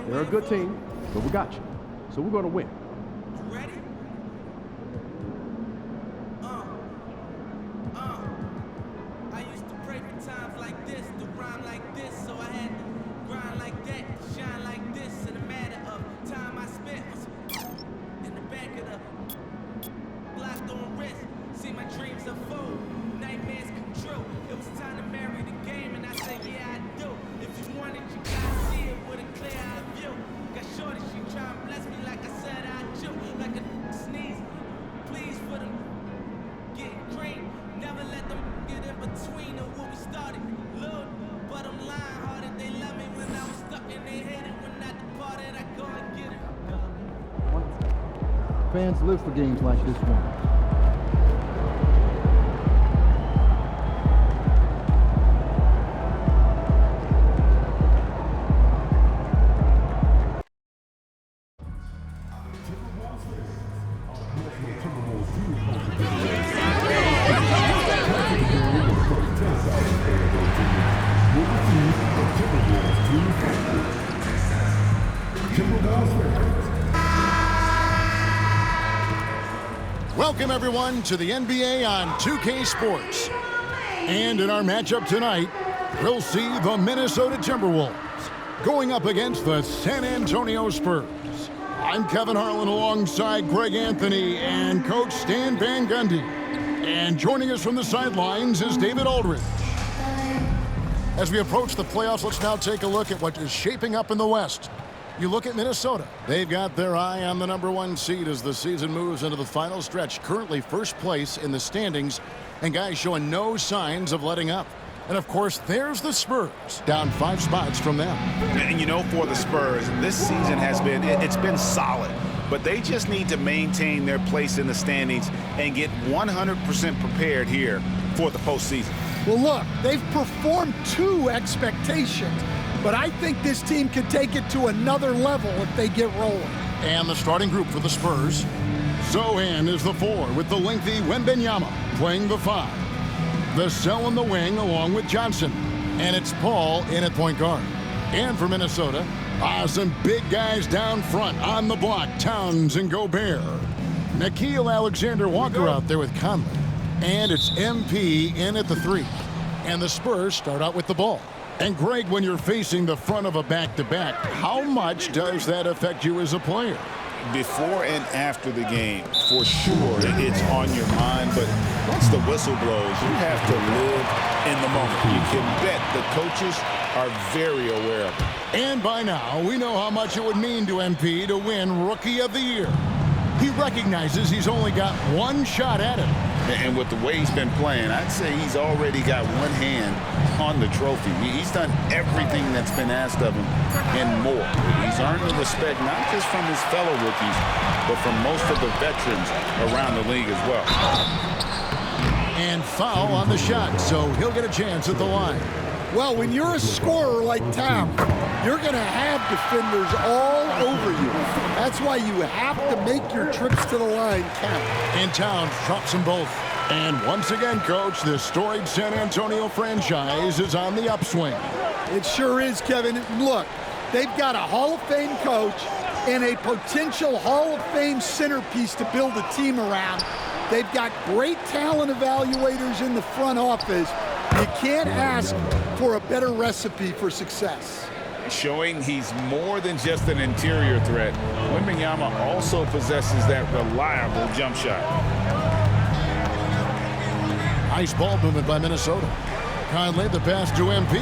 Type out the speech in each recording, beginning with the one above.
They're a good team, but we got you. So we're going to win. Ready? I used to pray for times like this, to rhyme like this, so I had to grind like that, to shine like this. In a matter of time I spent in the back of the block on wrist. See my dreams unfold, nightmares come true. It was time to marry the game, and I said, yeah, I do. If you want it, you gotta see it with a clear eye view. Got shorty, she try and bless me like I said I do. Like a sneeze, please for them getting green. Never let them get in between of what we started. Lord, but I'm lying hearted. They love me when I was stuck and they hated when I departed. I go and get it. Fans live for games like this one. Welcome, everyone, to the NBA on 2K Sports. And in our matchup tonight, we'll see the Minnesota Timberwolves going up against the San Antonio Spurs. I'm Kevin Harlan alongside Greg Anthony and Coach Stan Van Gundy. And joining us from the sidelines is David Aldridge. As we approach the playoffs, let's now take a look at what is shaping up in the West. You look at Minnesota. They've got their eye on the #1 seed as the season moves into the final stretch. Currently first place in the standings, and guys showing no signs of letting up. And of course, there's the Spurs, down 5 spots from them. And you know, for the Spurs, this season has been, it's been solid. But they just need to maintain their place in the standings and get 100% prepared here for the postseason. Well, look, they've performed to expectations. But I think this team can take it to another level if they get rolling. And the starting group for the Spurs. Sohan is the 4 with the lengthy Wembanyama playing the 5. Vassell in the wing along with Johnson. And it's Paul in at point guard. And for Minnesota, some big guys down front on the block. Towns and Gobert. Nickeil Alexander-Walker out there with Conley. And it's MP in at the 3. And the Spurs start out with the ball. And Greg, when you're facing the front of a back-to-back, how much does that affect you as a player? Before and after the game, for sure, it's on your mind. But once the whistle blows, you have to live in the moment. You can bet the coaches are very aware of it. And by now, we know how much it would mean to MP to win Rookie of the Year. He recognizes he's only got 1 shot at it. And with the way he's been playing, I'd say he's already got 1 hand on the trophy. He's done everything that's been asked of him and more. He's earned the respect not just from his fellow rookies, but from most of the veterans around the league as well. And foul on the shot, so he'll get a chance at the line. Well, when you're a scorer like Towns, you're going to have defenders all over you. That's why you have to make your trips to the line count. And Towns drops them both. And once again, Coach, the storied San Antonio franchise is on the upswing. It sure is, Kevin. Look, they've got a Hall of Fame coach and a potential Hall of Fame centerpiece to build a team around. They've got great talent evaluators in the front office. You can't ask for a better recipe for success. Showing he's more than just an interior threat, Wembanyama also possesses that reliable jump shot. Nice ball movement by Minnesota. Conley the pass to MP.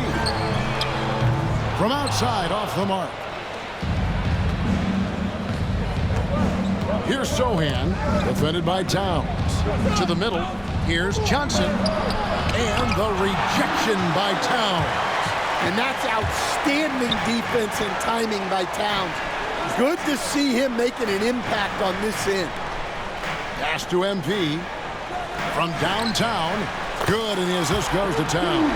From outside, off the mark. Here's Sohan, defended by Towns. To the middle, here's Johnson. And the rejection by Towns. And that's outstanding defense and timing by Towns. Good to see him making an impact on this end. Pass to MP. From downtown. Good, and the assist goes to Towns.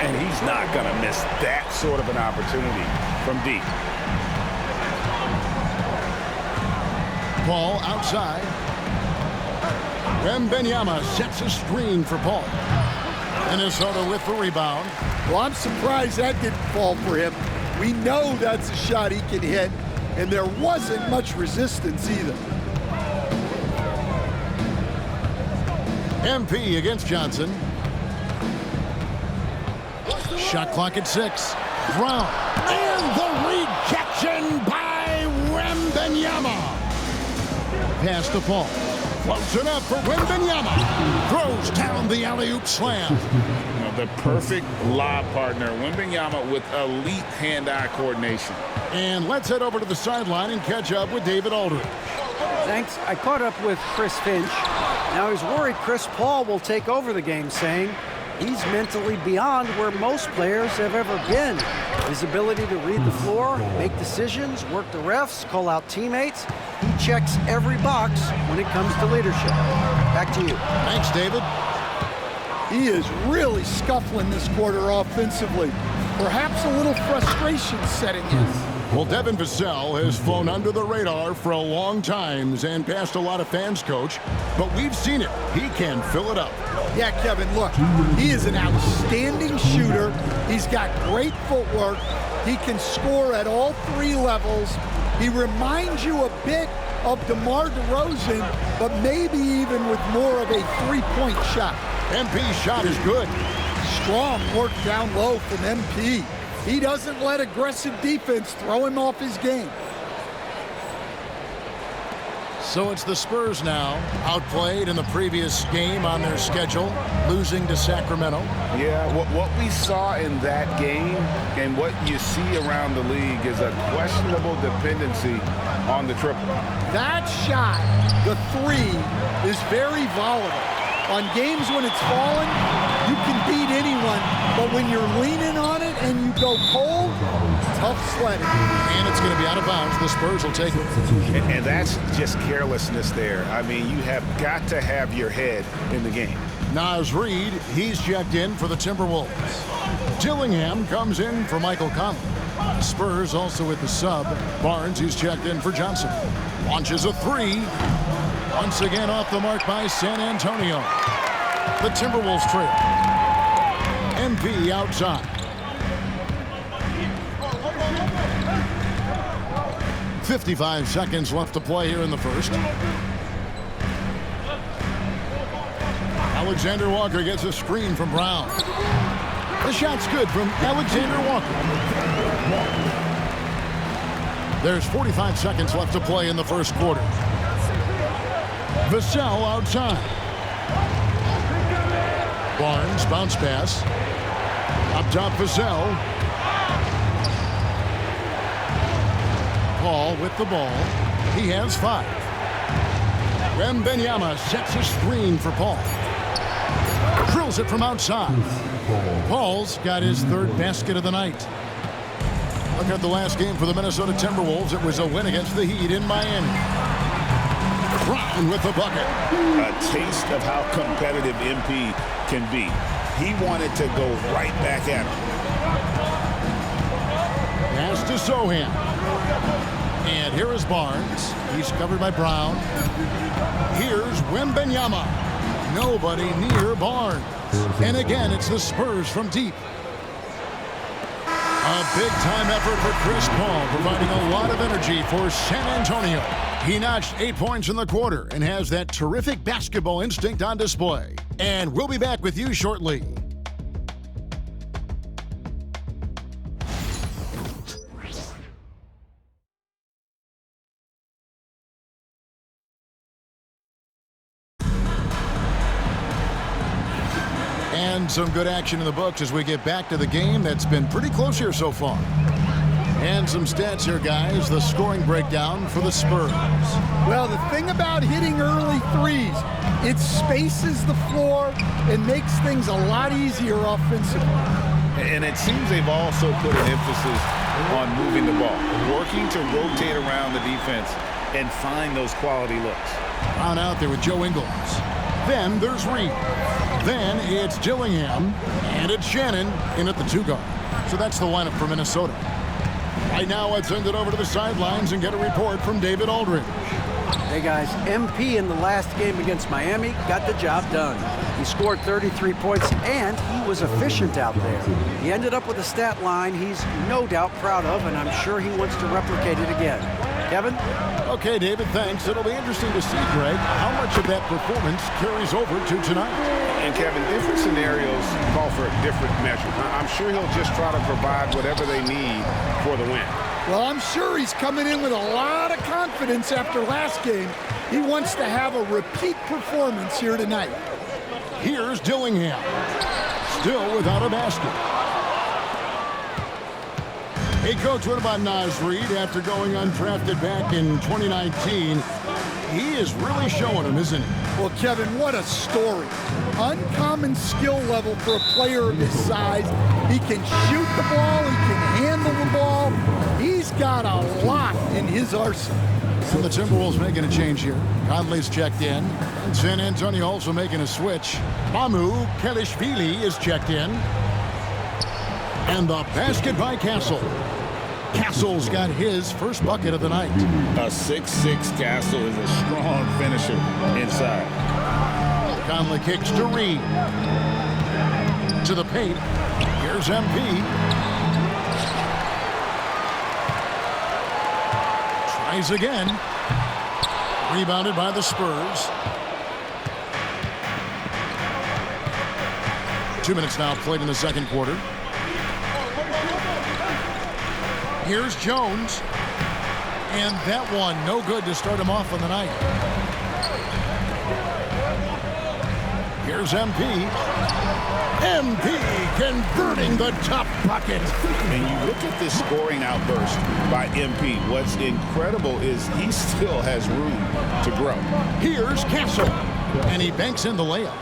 And he's not going to miss that sort of an opportunity from deep. Paul outside. Wembanyama sets a screen for Paul. Minnesota with the rebound. Well, I'm surprised that didn't fall for him. We know that's a shot he can hit, and there wasn't much resistance either. MP against Johnson. Shot clock at 6. Brown. And the rejection by Wembanyama. Pass to Paul. Floats it up for Wembanyama. Throws down the alley-oop slam. The perfect lob partner. Wembanyama with elite hand-eye coordination. And let's head over to the sideline and catch up with David Aldridge. Thanks. I caught up with Chris Finch. Now he's worried Chris Paul will take over the game, saying he's mentally beyond where most players have ever been. His ability to read the floor, make decisions, work the refs, call out teammates. He checks every box when it comes to leadership. Back to you. Thanks, David. He is really scuffling this quarter offensively. Perhaps a little frustration setting in. Well, Devin Vassell has flown under the radar for a long time and passed a lot of fans, Coach. But we've seen it. He can fill it up. Yeah, Kevin, look, he is an outstanding shooter. He's got great footwork. He can score at all 3 levels. He reminds you a bit of DeMar DeRozan, but maybe even with more of a 3-point shot. MP's shot is good. Strong work down low from MP. He doesn't let aggressive defense throw him off his game. So it's the Spurs now, outplayed in the previous game on their schedule, losing to Sacramento. Yeah, what we saw in that game and what you see around the league is a questionable dependency on the triple. That shot, the 3, is very volatile. On games when it's falling, you can beat anyone, but when you're leaning on it and you go cold, tough sledding. And it's going to be out of bounds. The Spurs will take it. And that's just carelessness there. I mean, you have got to have your head in the game. Naz Reid, he's checked in for the Timberwolves. Dillingham comes in for Michael Conley. Spurs also with the sub. Barnes, he's checked in for Johnson. Launches a 3. Once again off the mark by San Antonio. The Timberwolves trail. MP outside. 55 seconds left to play here in the first. Alexander Walker gets a screen from Brown. The shot's good from Alexander Walker. There's 45 seconds left to play in the first quarter. Vassell outside. Barnes, bounce pass. Up top, Vassell. Paul with the ball. He has 5. Wembanyama sets a screen for Paul. Drills it from outside. Paul's got his 3rd basket of the night. Look at the last game for the Minnesota Timberwolves. It was a win against the Heat in Miami. Brown with the bucket. A taste of how competitive MP can be. He wanted to go right back at him. Pass to Sohan. And here is Barnes. He's covered by Brown. Here's Wembanyama. Nobody near Barnes. And again, it's the Spurs from deep. A big-time effort for Chris Paul, providing a lot of energy for San Antonio. He notched 8 points in the quarter and has that terrific basketball instinct on display. And we'll be back with you shortly. And some good action in the books as we get back to the game that's been pretty close here so far. And some stats here, guys. The scoring breakdown for the Spurs. Well, the thing about hitting early 3s, it spaces the floor and makes things a lot easier offensively. And it seems they've also put an emphasis on moving the ball, working to rotate around the defense and find those quality looks. On out there with Joe Ingles. Then there's Reid. Then it's Dillingham, and it's Shannon in at the 2 guard. So that's the lineup for Minnesota. Right now, let's send it over to the sidelines and get a report from David Aldridge. Hey guys, MP in the last game against Miami got the job done. He scored 33 points and he was efficient out there. He ended up with a stat line he's no doubt proud of, and I'm sure he wants to replicate it again. Kevin? Okay, David, thanks. It'll be interesting to see, Greg, how much of that performance carries over to tonight. And Kevin, different scenarios call for a different measure. I'm sure he'll just try to provide whatever they need for the win. Well, I'm sure he's coming in with a lot of confidence after last game. He wants to have a repeat performance here tonight. Here's Dillingham, still without a basket. A coach, what about Naz Reid after going undrafted back in 2019? He is really showing him, isn't he? Well, Kevin, what a story. Uncommon skill level for a player of his size. He can shoot the ball, he can handle the ball. He's got a lot in his arsenal. And the Timberwolves making a change here. Conley's checked in. And San Antonio also making a switch. Mamu Kelishvili is checked in. And the basket by Castle. Castle's got his first bucket of the night. A 6'6" Castle is a strong finisher inside. Conley kicks to Reed. To the paint. Here's MP. Tries again. Rebounded by the Spurs. 2 minutes now played in the second quarter. Here's Jones. And that one, no good to start him off on the night. Here's MP. MP converting the top bucket. And you look at this scoring outburst by MP. What's incredible is he still has room to grow. Here's Castle. And he banks in the layup.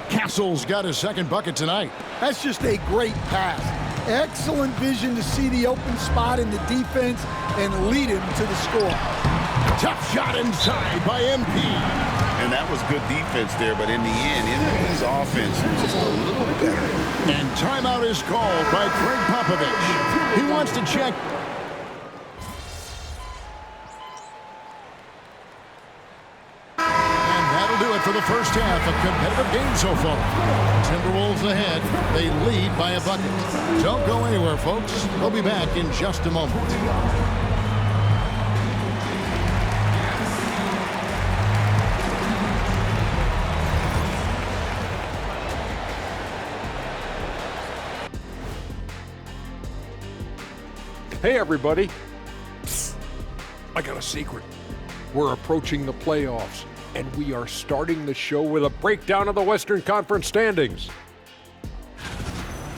Castle's got his second bucket tonight. That's just a great pass. Excellent vision to see the open spot in the defense and lead him to the score. Tough shot inside by MP. And that was good defense there, but in the end, MP's offense was just a little better. And timeout is called by Craig Popovich. He wants to check. And that'll do it for the first half of competitive games so far. Timberwolves ahead. They lead by a bucket. Don't go anywhere, folks. We'll be back in just a moment. Hey, everybody. I got a secret. We're approaching the playoffs, and we are starting the show with a breakdown of the Western Conference standings.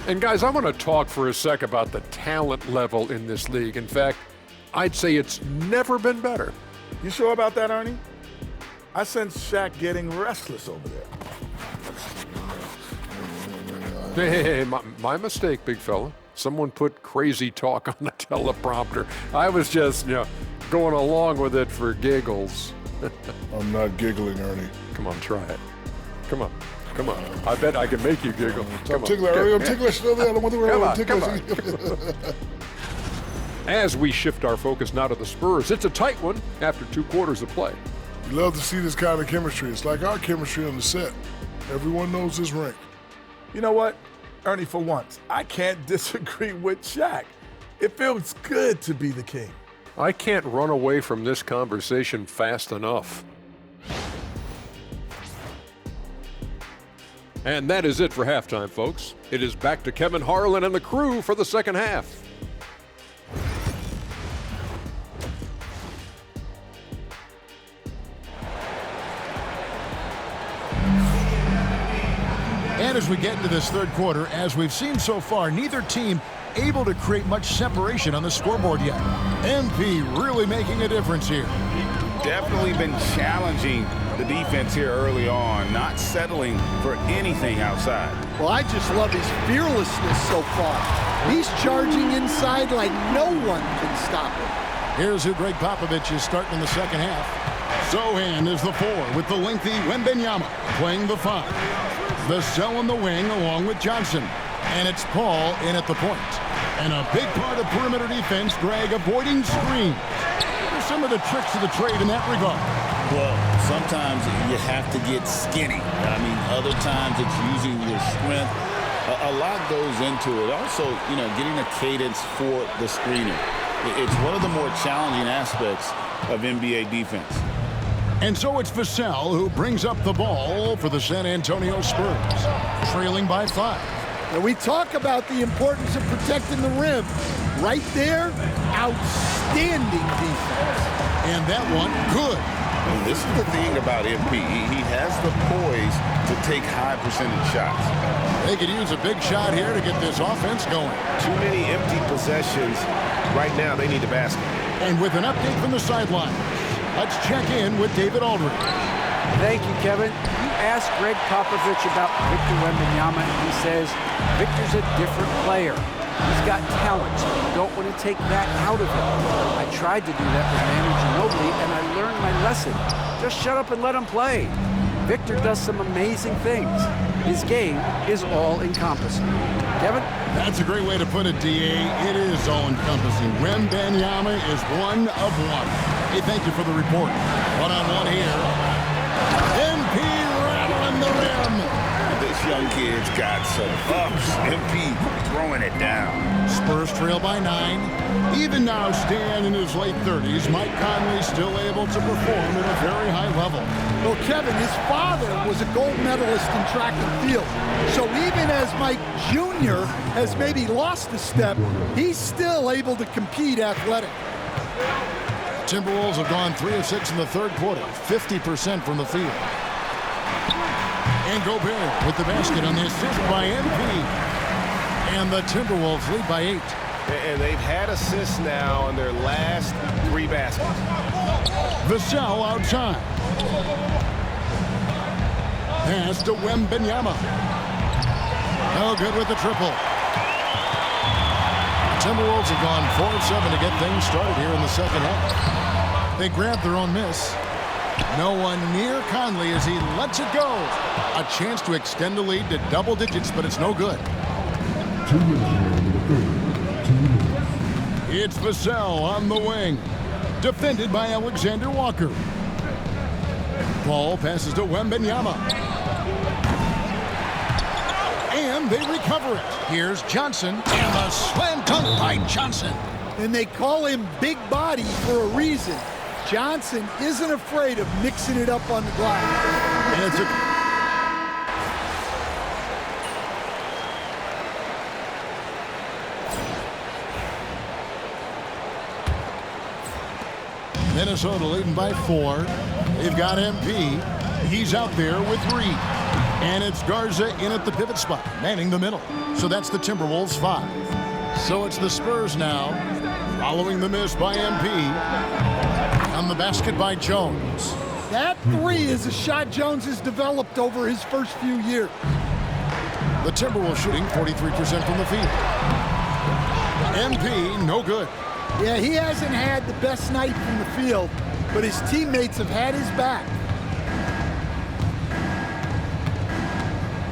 And guys, I want to talk for a sec about the talent level in this league. In fact, I'd say it's never been better. You sure about that, Ernie? I sense Shaq getting restless over there. Hey, my mistake, big fella. Someone put crazy talk on the teleprompter. I was just, going along with it for giggles. I'm not giggling, Ernie. Come on, try it. Come on. I bet I can make you giggle. I'm ticklish, Ernie. I'm ticklish. I don't want to Come on. As we shift our focus now to the Spurs, it's a tight one after 2 quarters of play. You love to see this kind of chemistry. It's like our chemistry on the set. Everyone knows his rank. You know what, Ernie, for once, I can't disagree with Shaq. It feels good to be the king. I can't run away from this conversation fast enough. And that is it for halftime, folks. It is back to Kevin Harlan and the crew for the second half. And as we get into this third quarter, as we've seen so far, neither team able to create much separation on the scoreboard yet. MP really making a difference here. Definitely been challenging the defense here early on, not settling for anything outside. Well, I just love his fearlessness so far. He's charging inside like no one can stop him. Here's who Greg Popovich is starting in the second half. Sohan is the 4 with the lengthy Wembanyama playing the 5. The cell on the wing along with Johnson. And it's Paul in at the point. And a big part of perimeter defense, Greg, avoiding screens. There's some of the tricks of the trade in that regard. Well, sometimes you have to get skinny. I mean, other times it's using your strength. A lot goes into it. Also, you know, getting a cadence for the screener. It's one of the more challenging aspects of NBA defense. And so it's Vassell who brings up the ball for the San Antonio Spurs, trailing by 5. And we talk about the importance of protecting the rim. Right there, outstanding defense. And that one, good. And this is the thing about MP. He has the poise to take high percentage shots. They could use a big shot here to get this offense going. Too many empty possessions. Right now, they need the basket. And with an update from the sideline, let's check in with David Aldridge. Thank you, Kevin. You asked Greg Popovich about Victor Wembanyama, and he says Victor's a different player. He's got talent, so you don't want to take that out of him. I tried to do that with Manu Ginobili, and I learned my lesson. Just shut up and let him play. Victor does some amazing things. His game is all-encompassing. Kevin? That's a great way to put it, D.A. It is all-encompassing. Wembanyama is one of one. Hey, thank you for the report. One-on-one here. MP rattling the rim. This young kid's got some ups. MP throwing it down. Spurs trail by 9. Even now, Stan in his late 30s, Mike Conley still able to perform at a very high level. Well, Kevin, his father was a gold medalist in track and field. So even as Mike Jr. has maybe lost a step, he's still able to compete athletic. Timberwolves have gone 3 of 6 in the third quarter, 50% from the field. And Gobert with the basket on the assist by MP. And the Timberwolves lead by 8. And they've had assists now on their last 3 baskets. Vassell outside. Pass to Wembanyama. No good with the triple. Timberwolves have gone 4 of 7 to get things started here in the second half. They grabbed their own miss. No one near Conley as he lets it go. A chance to extend the lead to double digits, but it's no good. It's Vassell on the wing. Defended by Alexander Walker. Ball passes to Wembanyama. And they recover it. Here's Johnson. And a slam dunk by Johnson. And they call him Big Body for a reason. Johnson isn't afraid of mixing it up on the glass. And it's a... Minnesota leading by 4. They've got MP. He's out there with Reed. And it's Garza in at the pivot spot, manning the middle. So that's the Timberwolves 5. So it's the Spurs now, following the miss by MP. On the basket by Jones. That 3 is a shot Jones has developed over his first few years. The Timberwolves shooting 43% from the field. MP, no good. Yeah, he hasn't had the best night from the field, but his teammates have had his back.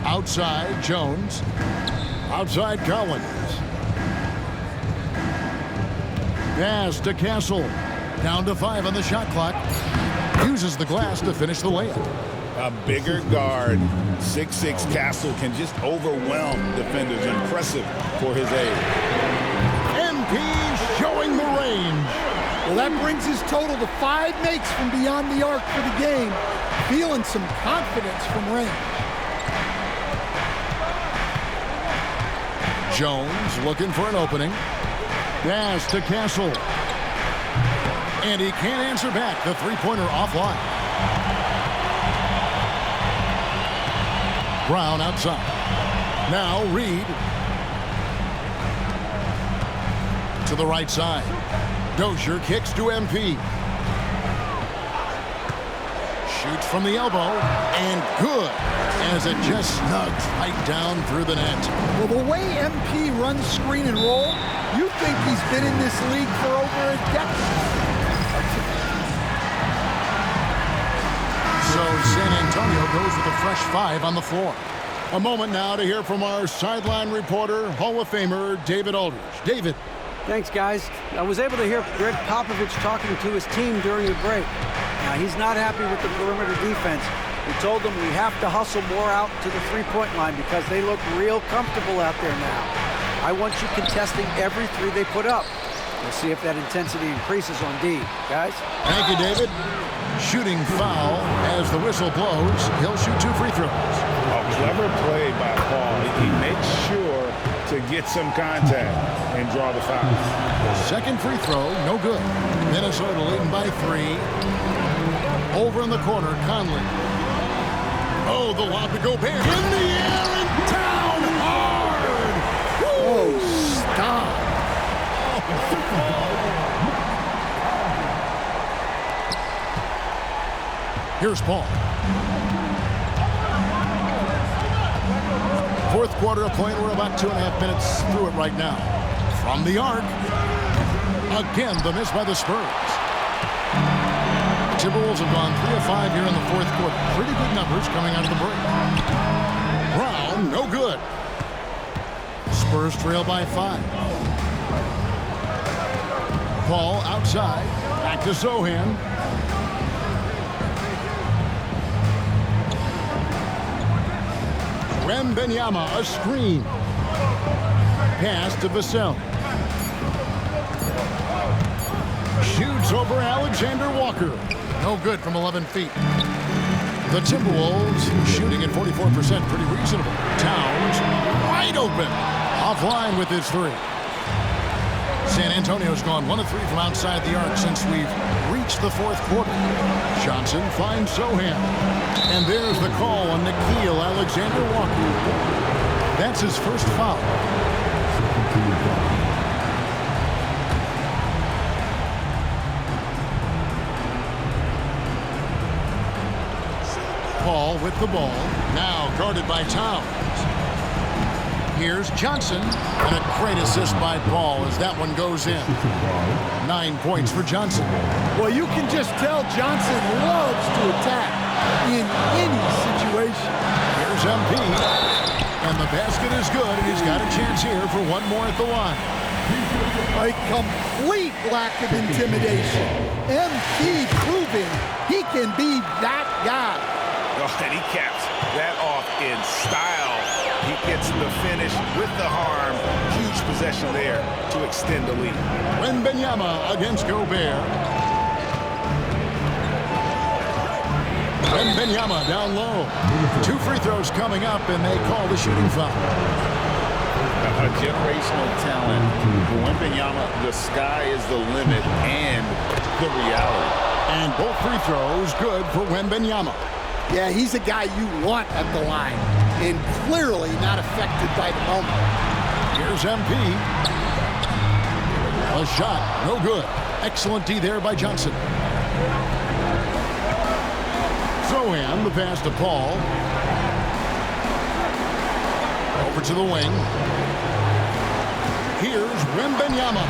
Outside, Jones. Outside, Collins. Pass to Castle. Down to 5 on the shot clock. Uses the glass to finish the layup. A bigger guard, 6'6" Castle can just overwhelm defenders. Impressive for his age. MP showing the range. Well, that brings his total to 5 makes from beyond the arc for the game. Feeling some confidence from range. Jones looking for an opening. Pass to Castle. And he can't answer back. The three-pointer offline. Brown outside. Now Reed. To the right side. Dozier kicks to MP. Shoots from the elbow. And good. As it just snugs right down through the net. Well, the way MP runs screen and roll, you think he's been in this league for over a decade. So San Antonio goes with a fresh 5 on the floor. A moment now to hear from our sideline reporter, Hall of Famer David Aldridge. David. Thanks, guys. I was able to hear Greg Popovich talking to his team during the break. Now, he's not happy with the perimeter defense. We told them we have to hustle more out to the three-point line because they look real comfortable out there now. I want you contesting every three they put up. We'll see if that intensity increases on D. Guys? Thank you, David. Shooting foul as the whistle blows. He'll shoot 2 free throws. A clever play by Paul. He makes sure to get some contact and draw the foul. Second free throw, no good. Minnesota leading by 3. Over in the corner, Conley. Oh, the lob to Gobert. In the air and down hard. Oh, stop. Here's Paul. Fourth quarter of play. We're about 2.5 minutes through it right now. From the arc. Again, the miss by the Spurs. Timberwolves have gone 3 of 5 here in the fourth quarter. Pretty good numbers coming out of the break. Brown, no good. Spurs trail by 5. Paul outside. Back to Zohan. Wembanyama, a screen. Pass to Vassell. Shoots over Alexander Walker. No good from 11 feet. The Timberwolves shooting at 44%, pretty reasonable. Towns wide open. Offline with his 3. San Antonio's gone 1 of 3 from outside the arc since we've reached the fourth quarter. Johnson finds Zohan. And there's the call on Nickeil Alexander-Walker. That's his first foul. Paul with the ball. Now guarded by Towns. Here's Johnson. And a great assist by Paul as that one goes in. 9 points for Johnson. Well, you can just tell Johnson loves to attack in any situation. Here's MP. And the basket is good, and he's got a chance here for one more at the line. A complete lack of intimidation. MP proving he can be that guy. Oh, and he caps that off in style. He gets the finish with the harm. Huge possession there to extend the lead. Wembanyama against Gobert. Wembanyama down low. 2 free throws coming up, and they call the shooting foul. A generational talent. For Wembanyama, the sky is the limit and the reality. And both free throws good for Wembanyama. Yeah, he's a guy you want at the line, and clearly not affected by the moment. Here's MP. A shot, no good. Excellent D there by Johnson. Zohan, the pass to Paul. Over to the wing. Here's Wembanyama.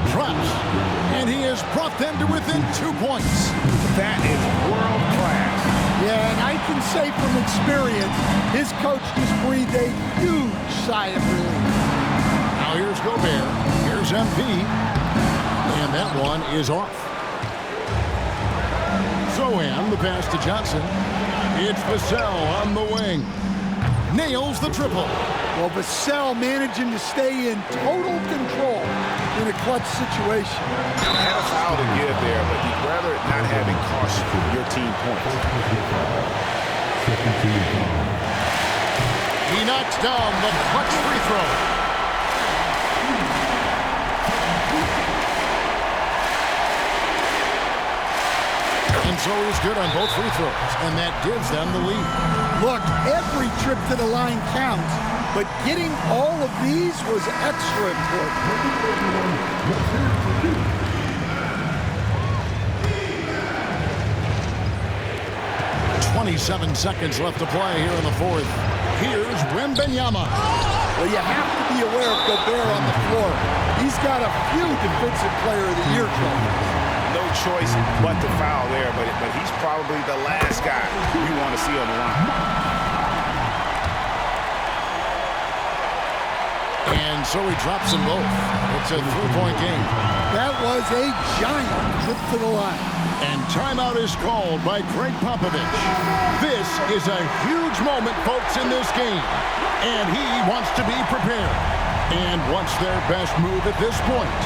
It drops, and he has brought them to within 2 points. That is world class. Yeah, and I can say from experience, his coach just breathed a huge sigh of relief. Now here's Gobert. Here's MP. And that one is off. Zohan, the pass to Johnson. It's Vassell on the wing. Nails the triple. Well, Vassell managing to stay in total control in a clutch situation. Had a foul to give there, but you'd rather it not have it cost your team points. He knocks down the clutch free throw. And so he's good on both free throws, and that gives them the lead. Look, every trip to the line counts, but getting all of these was extra important. 27 seconds left to play here in the fourth. Here's Wembanyama. Well, you have to be aware of Gobert on the floor. He's got a few Defensive Player of the Year trophies. No choice but to foul there, but he's probably the last guy you want to see on the line. And so he drops them both. It's a 3-point game. That was a giant trip to the line. And timeout is called by Greg Popovich. This is a huge moment, folks, in this game. And he wants to be prepared. And wants their best move at this point.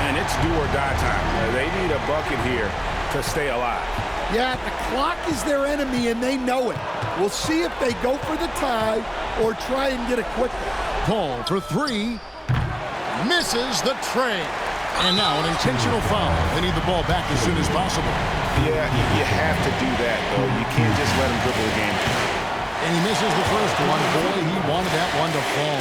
And it's do or die time. They need a bucket here to stay alive. Yeah, the clock is their enemy, and they know it. We'll see if they go for the tie or try and get it quicker. Paul for 3. Misses the tray. And now an intentional foul. They need the ball back as soon as possible. Yeah, you have to do that, though. You can't just let him dribble the game. And he misses the first one. Boy, he wanted that one to fall.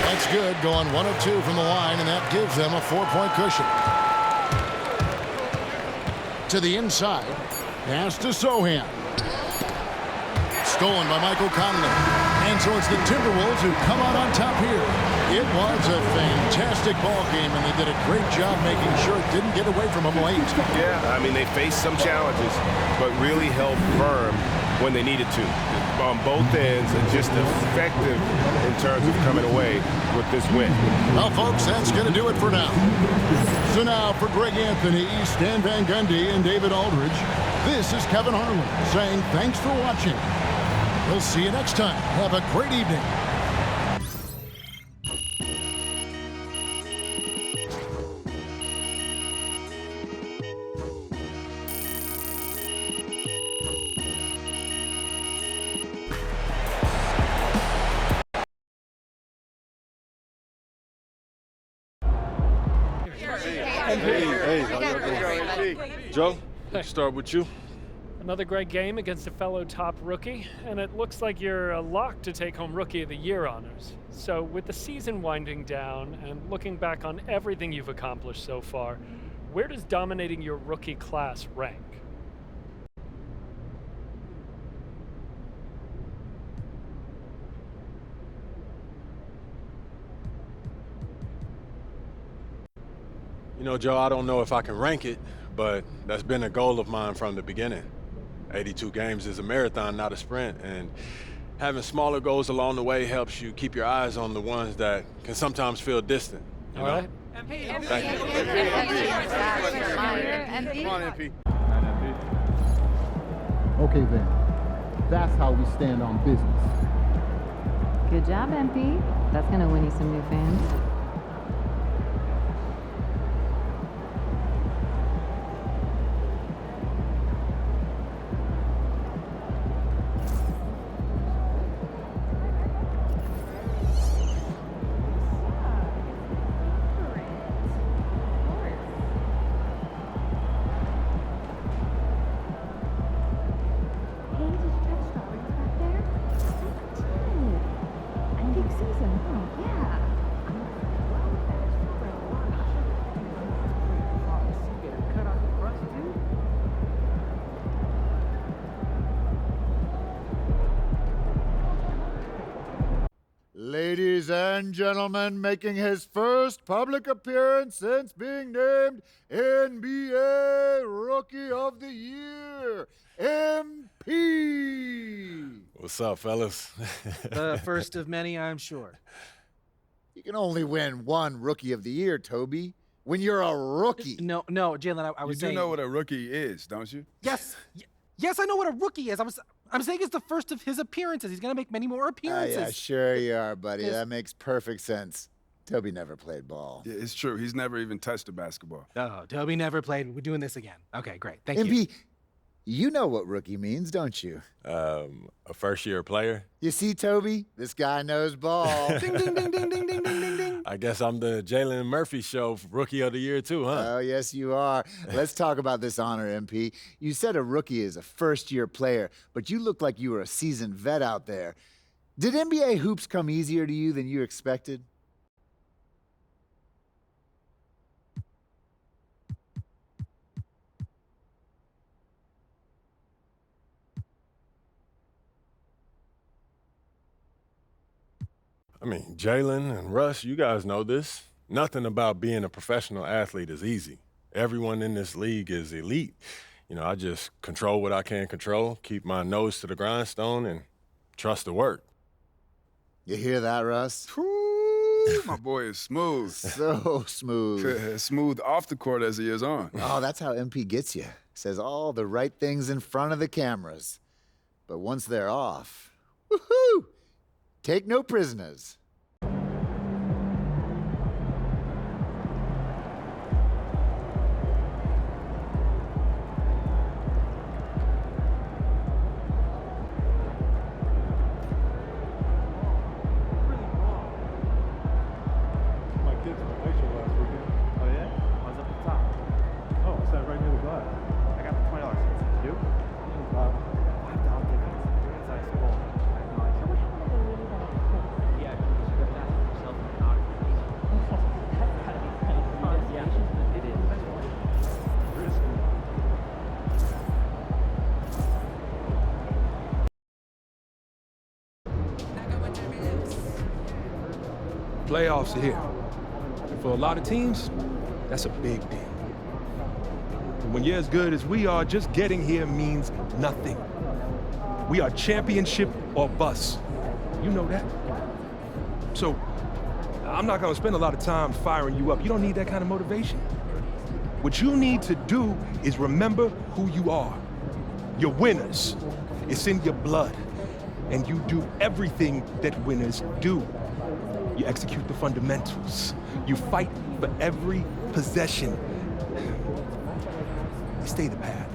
That's good, going 1 of 2 from the line, and that gives them a 4-point cushion. To the inside. Pass to Sohan. Stolen by Michael Conley. And so it's the Timberwolves who come out on top here. It was a fantastic ball game, and they did a great job making sure it didn't get away from them late. Yeah, I mean, they faced some challenges, but really held firm when they needed to. On both ends, and just effective in terms of coming away with this win. Well, folks, that's going to do it for now. So now for Greg Anthony, Stan Van Gundy, and David Aldridge, this is Kevin Harlan saying thanks for watching. We'll see you next time. Have a great evening. Joe, let's start with you. Another great game against a fellow top rookie, and it looks like you're a lock to take home Rookie of the Year honors. So with the season winding down and looking back on everything you've accomplished so far, where does dominating your rookie class rank? You know, Joe, I don't know if I can rank it, but that's been a goal of mine from the beginning. 82 games is a marathon, not a sprint, and having smaller goals along the way helps you keep your eyes on the ones that can sometimes feel distant. All right. Thank you. Come on, MP. Okay, then. That's how we stand on business. Good job, MP. That's gonna win you some new fans. Ladies and gentlemen, making his first public appearance since being named NBA Rookie of the Year, MP. What's up, fellas? The first of many, I'm sure. You can only win one Rookie of the Year, Toby. When you're a rookie. No, Jalen, I was saying... You do know what a rookie is, don't you? Yes, I know what a rookie is. I'm saying it's the first of his appearances. He's going to make many more appearances. Yeah, sure you are, buddy. That makes perfect sense. Toby never played ball. Yeah, it's true. He's never even touched a basketball. Oh, Toby never played. We're doing this again. Okay, great. Thank you. MP, you know what rookie means, don't you? A first-year player. You see, Toby? This guy knows ball. Ding, ding, ding, ding, ding, ding, ding, ding, ding. I guess I'm the Jalen Murphy show Rookie of the Year too, huh? Oh, yes, you are. Let's talk about this honor, MP. You said a rookie is a first-year player, but you look like you were a seasoned vet out there. Did NBA hoops come easier to you than you expected? I mean, Jalen and Russ, you guys know this. Nothing about being a professional athlete is easy. Everyone in this league is elite. You know, I just control what I can control, keep my nose to the grindstone, and trust the work. You hear that, Russ? Ooh, my boy is smooth. So smooth. Smooth off the court as he is on. Oh, that's how MP gets you. Says all the right things in front of the cameras. But once they're off, woohoo! Take no prisoners. Playoffs are here. For a lot of teams, that's a big deal. When you're as good as we are, just getting here means nothing. We are championship or bust. You know that. So, I'm not gonna spend a lot of time firing you up. You don't need that kind of motivation. What you need to do is remember who you are. You're winners. It's in your blood. And you do everything that winners do. You execute the fundamentals. You fight for every possession. You stay the path.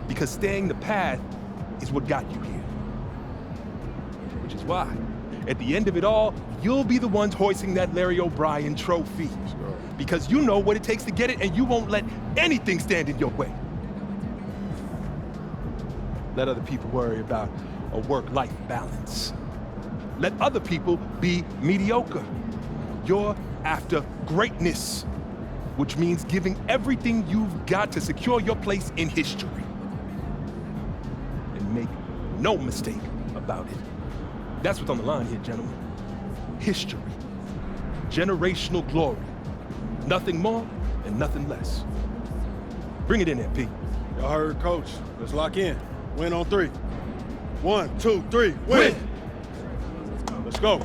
Because staying the path is what got you here. Which is why, at the end of it all, you'll be the ones hoisting that Larry O'Brien trophy. Because you know what it takes to get it, and you won't let anything stand in your way. Let other people worry about a work-life balance. Let other people be mediocre. You're after greatness, which means giving everything you've got to secure your place in history. And make no mistake about it. That's what's on the line here, gentlemen. History. Generational glory. Nothing more and nothing less. Bring it in there, Pete. Y'all heard, Coach. Let's lock in. Win on 3. 1, 2, 3, win! Let's go.